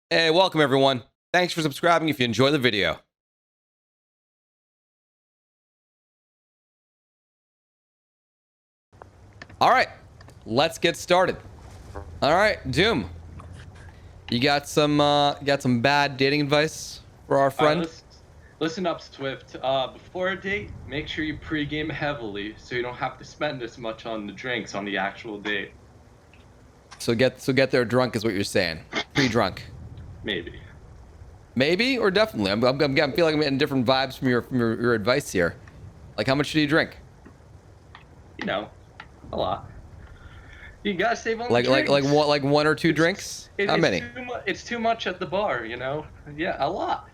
Hey, welcome everyone. Thanks for subscribing if you enjoy the video. All right, let's get started. All right, Doom, you got some bad dating advice for our friend? Listen up, Swift. Before a date, make sure you pregame heavily so you don't have to spend as much on the drinks on the actual date. So get there drunk is what you're saying. Pre-drunk. Maybe or definitely. I'm feeling like I'm getting different vibes from your advice here. Like, how much do you drink? You know, a lot. You gotta save on Like the drinks. like one or two drinks? How many? It's too much at the bar, you know? Yeah, a lot.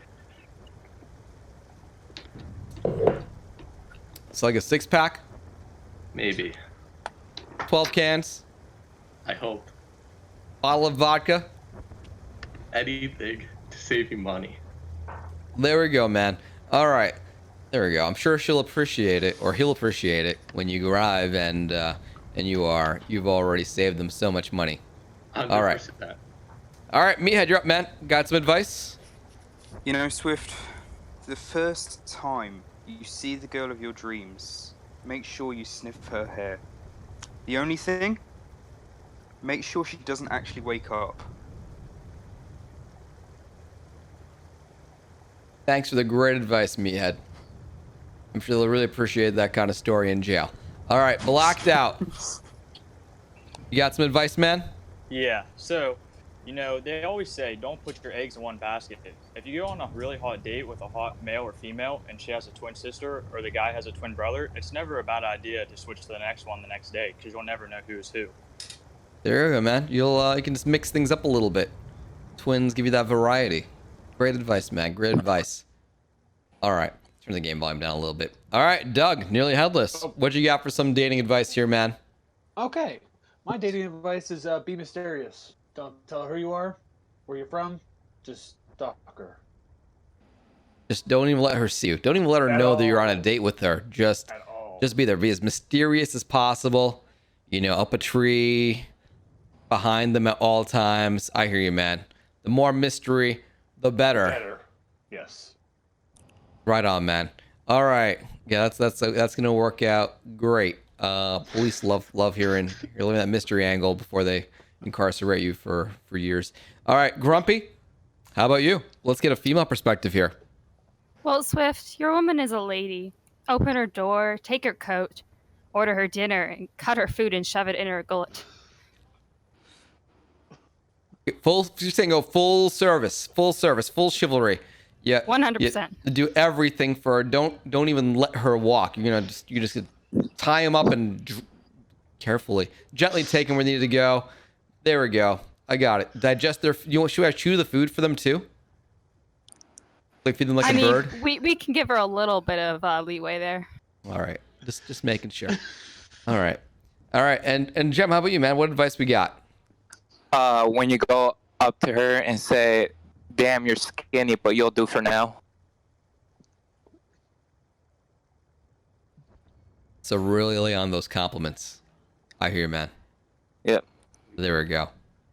It's like a 6-pack? Maybe. 12 cans? I hope. Bottle of vodka? Anything to save you money. There we go, man. All right. There we go. I'm sure she'll appreciate it, or he'll appreciate it when you arrive and you've already saved them so much money. 100%. All right. All right, Meathead, you're up, man. Got some advice? You know, Swift, the first time you see the girl of your dreams, make sure you sniff her hair. The only thing, make sure she doesn't actually wake up. Thanks for the great advice, Meathead. I'm sure they'll really appreciate that kind of story in jail. All right, blacked out. You got some advice, man? Yeah, so, you know, they always say don't put your eggs in one basket. If you go on a really hot date with a hot male or female and she has a twin sister or the guy has a twin brother, it's never a bad idea to switch to the next one the next day because you'll never know who's who. There you go, man. You can just mix things up a little bit. Twins give you that variety. Great advice, man. Great advice. All right. Turn the game volume down a little bit. All right, Doug, nearly headless. What you got for some dating advice here, man? Okay. My dating advice is be mysterious. Don't tell her who you are, where you're from. Just stalk her. Just don't even let her see you. Don't even let her know that you're on a date with her. Just be there. Be as mysterious as possible. You know, up a tree, behind them at all times. I hear you, man. The more mystery, the better. Yes. Right on, man. All right. Yeah, that's gonna work out great. Police love hearing you're living that mystery angle before they incarcerate you for years. All right, Grumpy. How about you? Let's get a female perspective here. Well, Swift, your woman is a lady. Open her door, take her coat, order her dinner, and cut her food and shove it in her gullet. You're saying go full service, full chivalry. Yeah, 100%. Do everything for her. Don't even let her walk. You're gonna just tie him up and carefully, gently take him where they need to go. There we go. I got it. Digest their. Should I chew the food for them too? Like feed them like a bird. We can give her a little bit of leeway there. All right, just making sure. All right. And Jem, how about you, man? What advice we got? When you go up to her and say, "Damn, you're skinny, but you'll do for now." So really lay on those compliments. I hear you, man. Yep. There we go.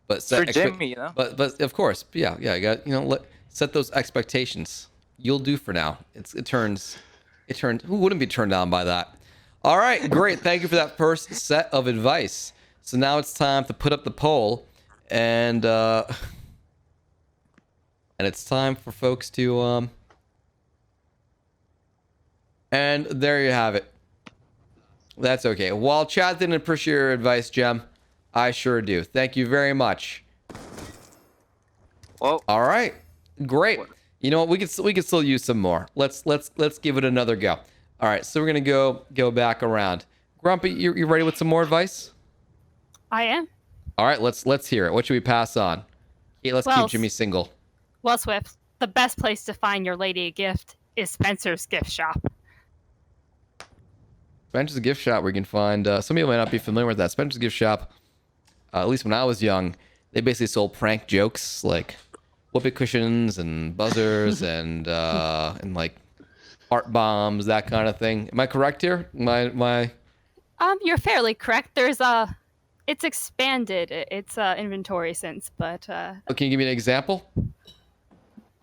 But for Jimmy, you know. But of course, yeah. You got set those expectations. You'll do for now. It turns. Who wouldn't be turned on by that? All right, great. Thank you for that first set of advice. So now it's time to put up the poll, and it's time for folks to and there you have it. That's okay. While chat didn't appreciate your advice, Jem, I sure do. Thank you very much. Well, all right, great. You know what? We could still use some more. Let's give it another go. All right, so we're gonna go back around. Grumpy, you ready with some more advice? I am. All right, let's hear it. What should we pass on? Hey, let's keep Jimmy single. Well, Swift, the best place to find your lady a gift is Spencer's Gift Shop. Spencer's Gift Shop, where you can find, some people might not be familiar with that. Spencer's Gift Shop, at least when I was young, they basically sold prank jokes like whoopee cushions and buzzers and like art bombs, that kind of thing. Am I correct here? My You're fairly correct. It's expanded its inventory since, but Can you give me an example?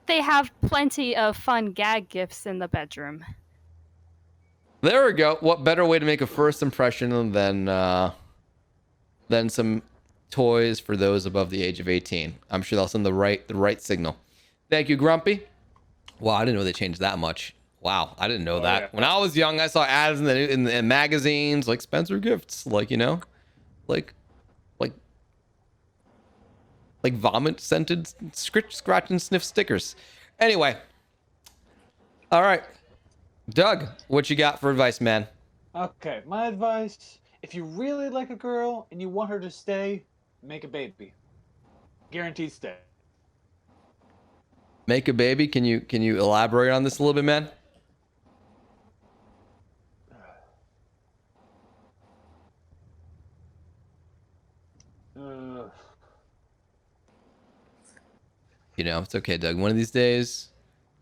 they have plenty of fun gag gifts in the bedroom. There we go. What better way to make a first impression than some toys for those above the age of 18? I'm sure they'll send the right signal. Thank you, Grumpy. Wow, I didn't know they changed that much. Wow, I didn't know that. Yeah. When I was young, I saw ads in the magazines like Spencer Gifts, like like vomit scented scratch and sniff stickers. Anyway, all right, Doug, what you got for advice, man? Okay, my advice: if you really like a girl and you want her to stay, make a baby. Guaranteed stay. Make a baby. Can you elaborate on this a little bit, man? You know, it's okay, Doug. One of these days,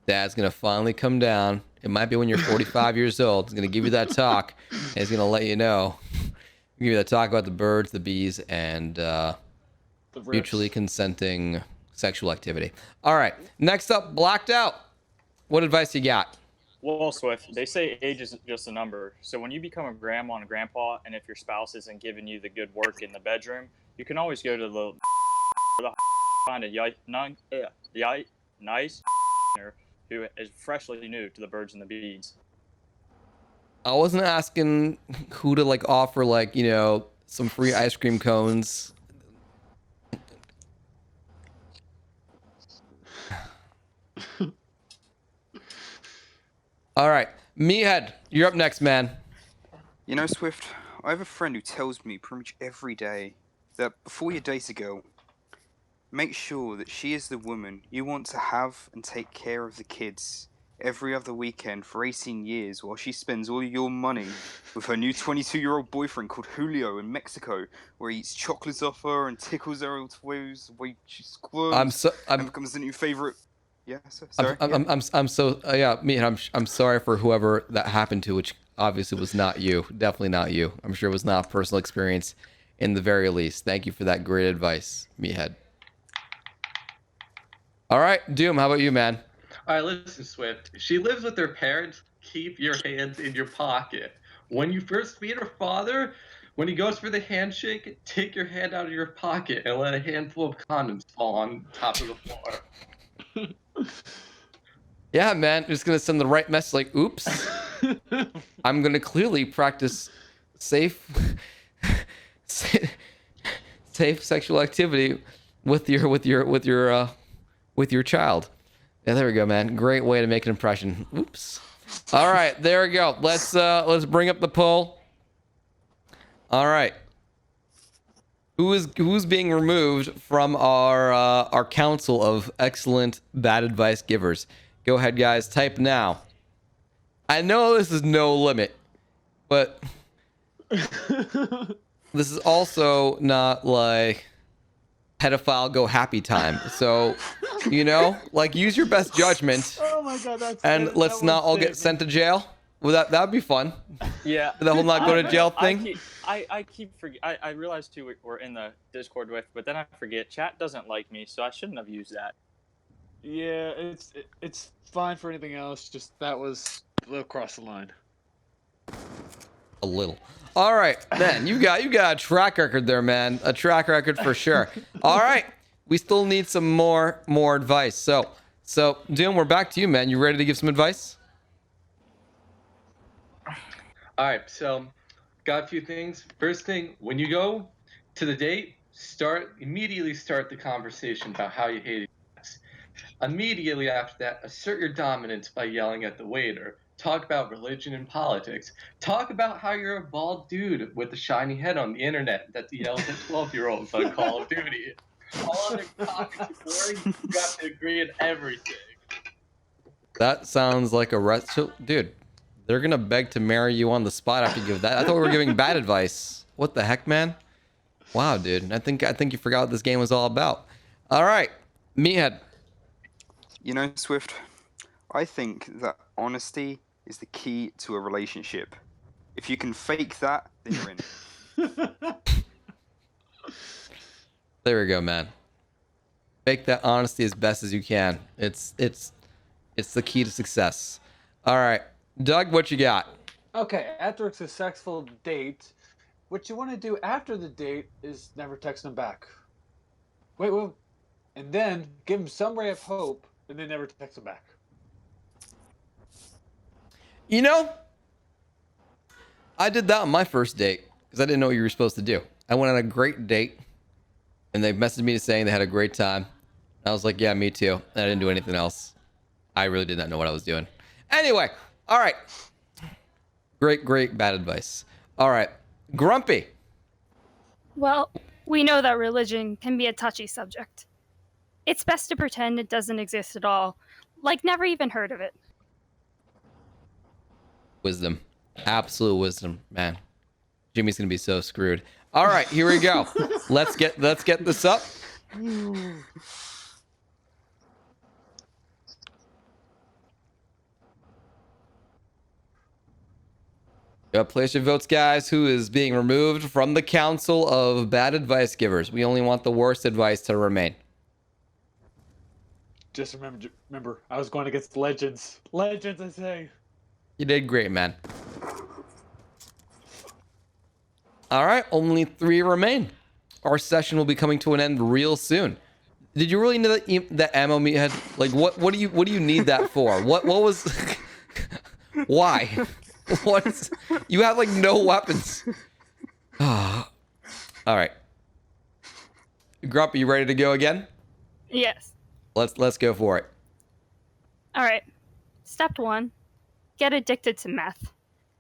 Dad's gonna finally come down. It might be when you're 45 years old. He's gonna give you that talk, and he's gonna let you know. Give you that talk about the birds, the bees, and The rips. mutually consenting sexual activity. All right, next up, Blacked Out. What advice you got? Well, Swift, they say age is just a number. So when you become a grandma and a grandpa, and if your spouse isn't giving you the good work in the bedroom, you can always go to the find a nice who is freshly new to the birds and the bees. I wasn't asking who to like offer like, you know, some free ice cream cones. All right, Meathead, you're up next, man. You know, Swift, I have a friend who tells me pretty much every day that before you date a girl, make sure that she is the woman you want to have and take care of the kids every other weekend for 18 years while she spends all your money with her new 22-year-old boyfriend called Julio in Mexico, where he eats chocolates off her and tickles her old toes the way she squirms and becomes the new favorite. Yeah, sorry. I'm so yeah, Meathead, I'm sorry for whoever that happened to, which obviously was not you. Definitely not you. I'm sure it was not a personal experience in the very least. Thank you for that great advice, Meathead. All right, Doom, how about you, man? All right, listen, Swift. If she lives with her parents, keep your hands in your pocket. When you first meet her father, when he goes for the handshake, take your hand out of your pocket and let a handful of condoms fall on top of the floor. Yeah, man, just gonna send the right message. Like, oops, I'm gonna clearly practice safe sexual activity with your child. Yeah, there we go, man. Great way to make an impression. Oops. All right, there we go. Let's bring up the poll. All right. Who's being removed from our council of excellent bad advice givers? Go ahead, guys. Type now. I know this is no limit, but this is also not like pedophile go happy time. So, you know, like use your best judgment. Oh my god, and let's not all get sent to jail. Well, that'd be fun. Yeah. The whole not go to jail thing. I realized too we're in the Discord with, but then I forget. Chat doesn't like me, so I shouldn't have used that. Yeah, it's fine for anything else. Just that was a little across the line. A little. All right, then you got a track record there, man. A track record for sure. All right, we still need some more advice. So Doom, we're back to you, man. You ready to give some advice? All right, so got a few things. First thing, when you go to the date, immediately start the conversation about how you hate it. Immediately after that, assert your dominance by yelling at the waiter. Talk about religion and politics. Talk about how you're a bald dude with a shiny head on the internet that yells at 12-year-olds on Call of Duty. All other topics are boring. You have to agree on everything. That sounds like a dude. They're gonna beg to marry you on the spot after you give that. I thought we were giving bad advice. What the heck, man? Wow, dude. I think you forgot what this game was all about. All right, Meathead. You know, Swift, I think that honesty is the key to a relationship. If you can fake that, then you're in. There we go, man. Make that honesty as best as you can. It's the key to success. All right, Doug, what you got? Okay, after a successful date, what you want to do after the date is never text them back. Wait, and then give them some ray of hope, and then never text them back. You know, I did that on my first date because I didn't know what you were supposed to do. I went on a great date, and they messaged me saying they had a great time. I was like, yeah, me too. And I didn't do anything else. I really did not know what I was doing. Anyway, all right. Great bad advice. All right, Grumpy. Well, we know that religion can be a touchy subject. It's best to pretend it doesn't exist at all, like never even heard of it. Wisdom. Absolute wisdom, man. Jimmy's gonna be so screwed. All right, here we go. let's get this up. Place your votes, guys. Who is being removed from the council of bad advice givers? We only want the worst advice to remain. Just remember, I was going against legends. Legends, I say. You did great, man. All right, only 3 remain. Our session will be coming to an end real soon. Did you really need that ammo, meathead? Like, what do you need that for? What was? Why? What? You have like no weapons. All right. Grumpy, you ready to go again? Yes. Let's go for it. All right. Step 1, get addicted to meth.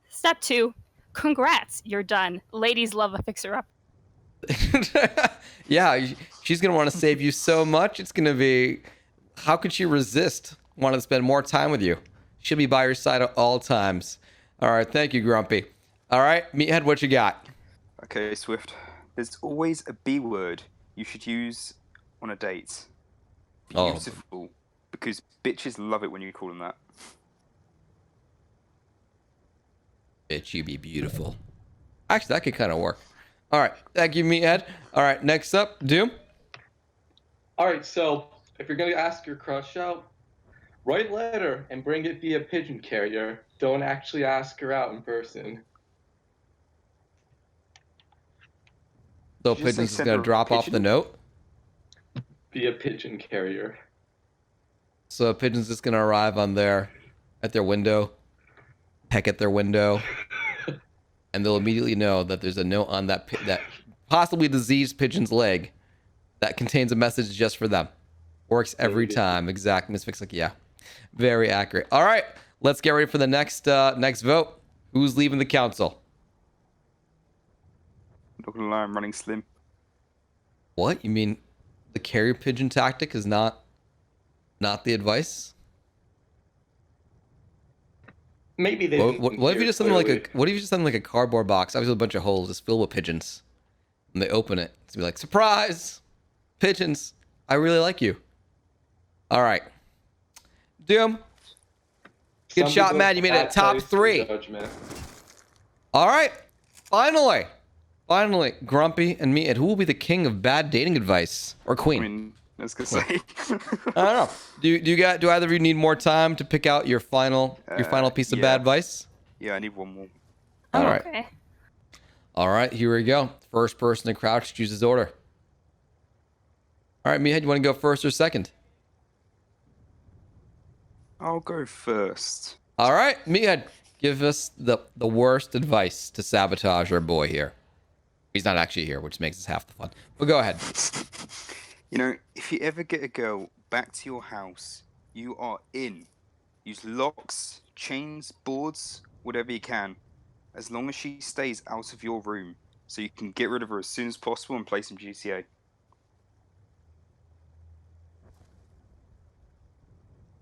Step 2, congrats, you're done. Ladies love a fixer-up. Yeah, she's gonna want to save you so much. It's gonna be, how could she resist wanting to spend more time with you? She'll be by your side at all times. All right, thank you, Grumpy. All right, Meathead, what you got? Okay, Swift. There's always a B word you should use on a date. Beautiful. Because bitches love it when you call them that. Bitch, you be beautiful. Actually, that could kind of work. All right, thank you, Meathead. All right, next up, Doom. All right, so if you're gonna ask your crush out, write a letter and bring it via pigeon carrier. Don't actually ask her out in person. So Did you just say Pigeon's is send gonna her a drop off pigeon? the note. Via pigeon carrier. So Pigeon's just gonna arrive at their window, peck at their window, and they'll immediately know that there's a note on that possibly diseased pigeon's leg that contains a message just for them. Works every time. Exact. Miss Fix, like, yeah, very accurate. All right, let's get ready for the next vote. Who's leaving the council? Not gonna lie, I'm running slim. What? You mean the carrier pigeon tactic is not the advice? Maybe they. What if you just something like a cardboard box, obviously with a bunch of holes, just filled with pigeons, and they open it to be like, surprise, pigeons! I really like you. All right, Doom. Good shot, man. You made it top 3. All right, finally, Grumpy and me. And who will be the king of bad dating advice or queen? I mean, I was gonna say. I don't know. Do either of you need more time to pick out your final piece of bad advice? Yeah, I need one more. Oh, All right. okay. All right, here we go. First person to crouch chooses order. All right, Meathead, you want to go first or second? I'll go first. All right, Meathead, give us the worst advice to sabotage our boy here. He's not actually here, which makes us half the fun. But go ahead. You know, if you ever get a girl back to your house, you are in. Use locks, chains, boards, whatever you can, as long as she stays out of your room, so you can get rid of her as soon as possible and play some GTA.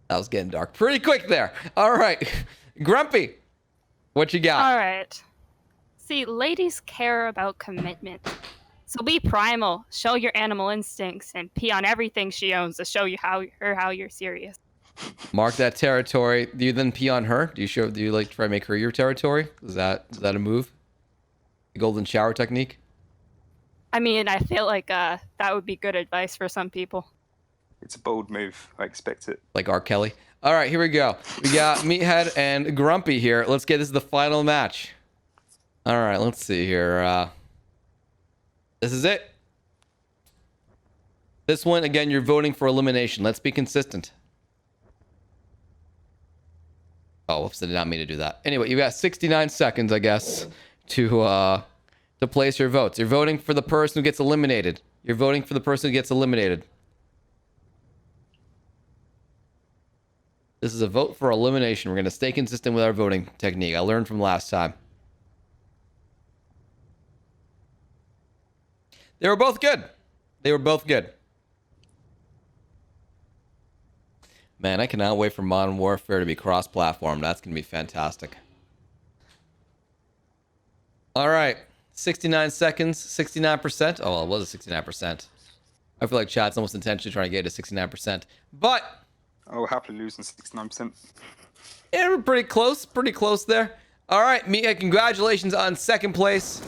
That was getting dark pretty quick there. All right, Grumpy, what you got? All right. See, ladies care about commitment. So be primal, show your animal instincts, and pee on everything she owns to show you how you're serious. Mark that territory. Do you then pee on her? Do you like try to make her your territory? Is that a move? The golden shower technique? I mean, I feel like that would be good advice for some people. It's a bold move. I expect it. Like R. Kelly. All right, here we go. We got Meathead and Grumpy here. Let's get this is the final match. All right, let's see here. This is it. This one, again, you're voting for elimination. Let's be consistent. Oh, whoops, I did not mean to do that. Anyway, you got 69 seconds, I guess, to place your votes. You're voting for the person who gets eliminated. You're voting for the person who gets eliminated. This is a vote for elimination. We're going to stay consistent with our voting technique. I learned from last time. They were both good. They were both good. Man, I cannot wait for Modern Warfare to be cross-platform. That's going to be fantastic. All right. 69 seconds, 69%. Oh, well, it was a 69%. I feel like chat's almost intentionally trying to get it to 69%. But Oh, happily losing 69%. yeah, we're pretty close there. All right, Mia, congratulations on second place.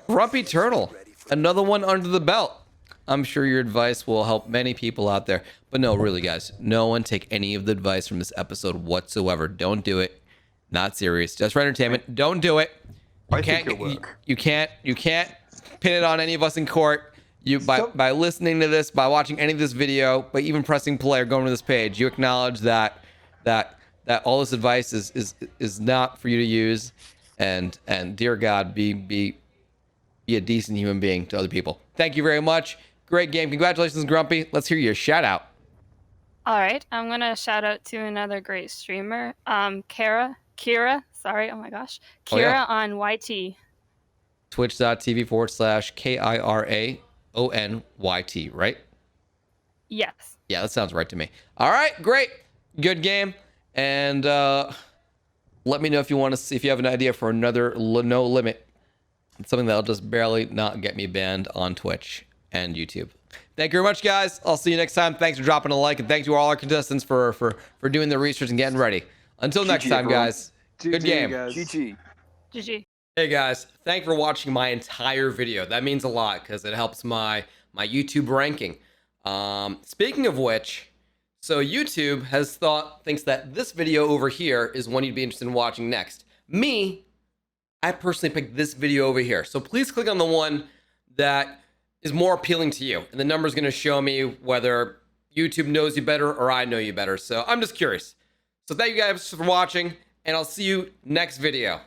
Grumpy Turtle, another one under the belt. I'm sure your advice will help many people out there. But no, really, guys, no one take any of the advice from this episode whatsoever. Don't do it. Not serious. Just for entertainment. Don't do it. I think it'll work. You can't pin it on any of us in court. By listening to this, by watching any of this video, by even pressing play or going to this page, you acknowledge that all this advice is not for you to use, and dear God, be a decent human being to other people. Thank you very much. Great game. Congratulations, Grumpy. Let's hear your shout out. All right, I'm gonna shout out to another great streamer, Kira. Sorry, oh my gosh, Kira Oh, yeah. on YT. Twitch.tv/KIRAONYT, right? Yes. Yeah, that sounds right to me. All right, great. Good game. And let me know if you want to see, if you have an idea for another No Limit. It's something that'll just barely not get me banned on Twitch and YouTube. Thank you very much, guys. I'll see you next time. Thanks for dropping a like, and thanks to all our contestants for doing the research and getting ready. Until next time, everyone. guys. Good game. Guys. GG. GG. Hey guys, thanks for watching my entire video. That means a lot because it helps my YouTube ranking. Speaking of which, so YouTube thinks that this video over here is one you'd be interested in watching next. Me, I personally picked this video over here. So please click on the one that is more appealing to you. And the number is going to show me whether YouTube knows you better or I know you better. So I'm just curious. So thank you guys for watching, and I'll see you next video.